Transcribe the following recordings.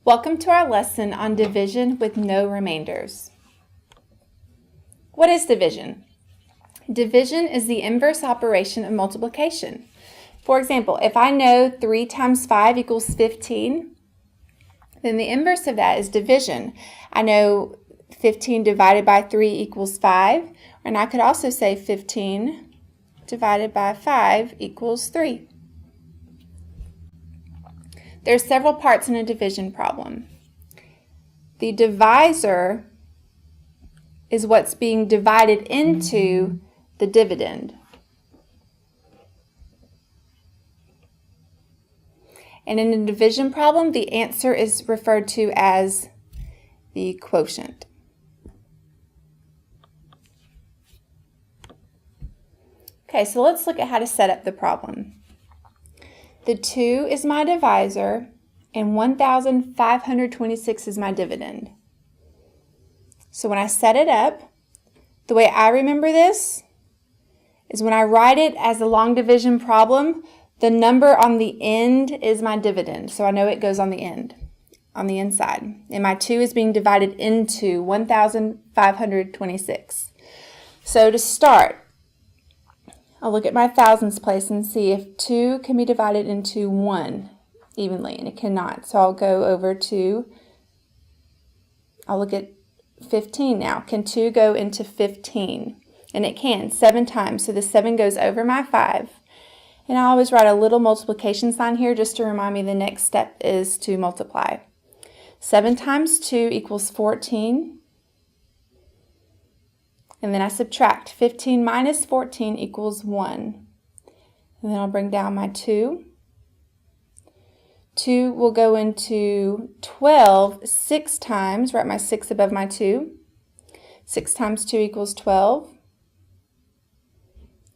Welcome to our lesson on division with no remainders. What is division? Division is the inverse operation of multiplication. For example, if I know 3 times 5 equals 15, then the inverse of that is division. I know 15 divided by 3 equals 5, and I could also say 15 divided by 5 equals 3. There are several parts in a division problem. The divisor is what's being divided into the dividend. And in a division problem, the answer is referred to as the quotient. Okay, so let's look at how to set up the problem. The 2 is my divisor, and 1,526 is my dividend. So when I set it up, the way I remember this is when I write it as a long division problem, the number on the end is my dividend. So I know it goes on the end, on the inside. And my 2 is being divided into 1,526. So to start, I'll look at my thousands place and see if 2 can be divided into 1 evenly, and it cannot. So I'll go over to, I'll look at 15 now. Can 2 go into 15? And it can, 7 times. So the 7 goes over my 5. And I always write a little multiplication sign here just to remind me the next step is to multiply. 7 times 2 equals 14. And then I subtract. 15 minus 14 equals 1. And then I'll bring down my 2. 2 will go into 12 6 times. Write my 6 above my 2. 6 times 2 equals 12.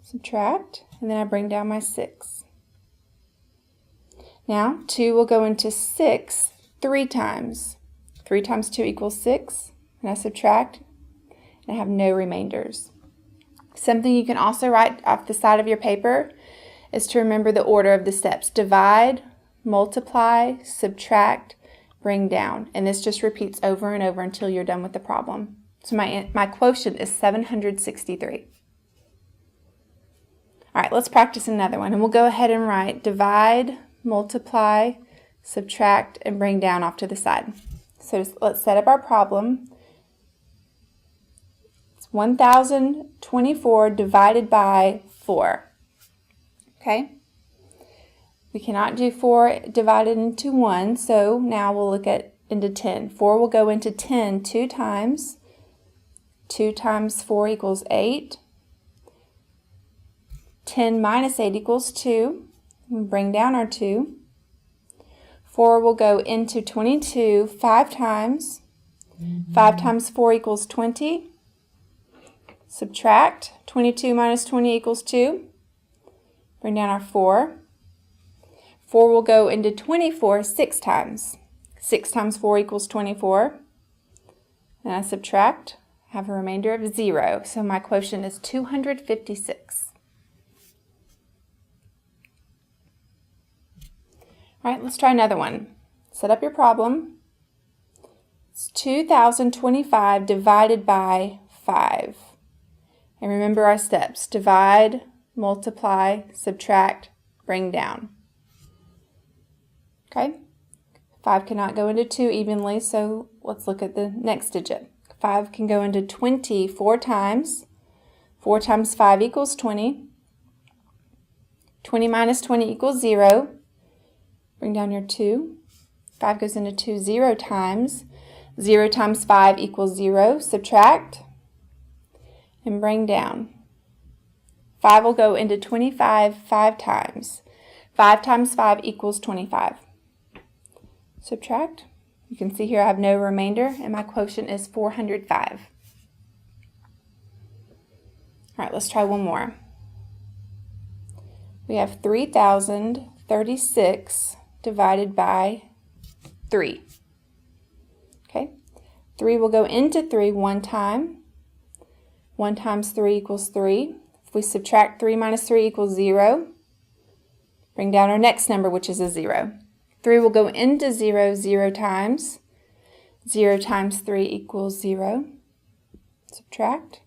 Subtract. And then I bring down my 6. Now 2 will go into 6 3 times. 3 times 2 equals 6. And I subtract. And I have no remainders. Something you can also write off the side of your paper is to remember the order of the steps. Divide, multiply, subtract, bring down. And this just repeats over and over until you're done with the problem. So my quotient is 763. All right, let's practice another one. And we'll go ahead and write divide, multiply, subtract, and bring down off to the side. So let's set up our problem. 1,024 divided by 4. Okay? We cannot do 4 divided into 1, so now we'll look at into 10. 4 will go into 10 2 times. 2 times 4 equals 8. 10 minus 8 equals 2. We'll bring down our 2. 4 will go into 22 5 times. 5 times 4 equals 20. Subtract. 22 minus 20 equals 2. Bring down our 4. 4 will go into 24 6 times. 6 times 4 equals 24. And I subtract. I have a remainder of 0. So my quotient is 256. All right, let's try another one. Set up your problem. It's 2,025 divided by 5. And remember our steps. Divide, multiply, subtract, bring down. Okay? 5 cannot go into 2 evenly, so let's look at the next digit. 5 can go into 20 4 times. 4 times 5 equals 20. 20 minus 20 equals 0. Bring down your 2. 5 goes into 2 0 times. 0 times 5 equals 0. Subtract. And bring down. 5 will go into 25 5 times. 5 times 5 equals 25. Subtract. You can see here I have no remainder, and my quotient is 405. All right, let's try one more. We have 3,036 divided by 3. Okay, 3 will go into 3 1 time. 1 times 3 equals 3. If we subtract 3 minus 3 equals 0. Bring down our next number, which is a 0. 3 will go into 0 0 times. 0 times 3 equals 0. Subtract.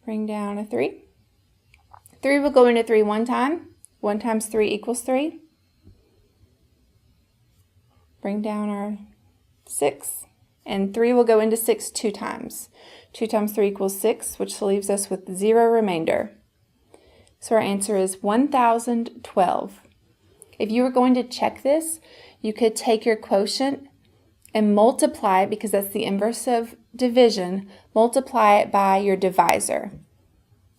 Bring down a 3. 3 will go into 3 one time. 1 times 3 equals 3. Bring down our 6. And 3 will go into 6 two times. 2 times 3 equals 6, which leaves us with 0 remainder. So our answer is 1012. If you were going to check this, you could take your quotient and multiply, because that's the inverse of division, multiply it by your divisor.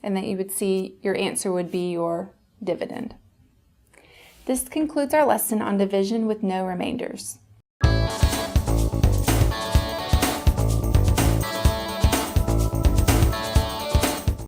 And then you would see your answer would be your dividend. This concludes our lesson on division with no remainders.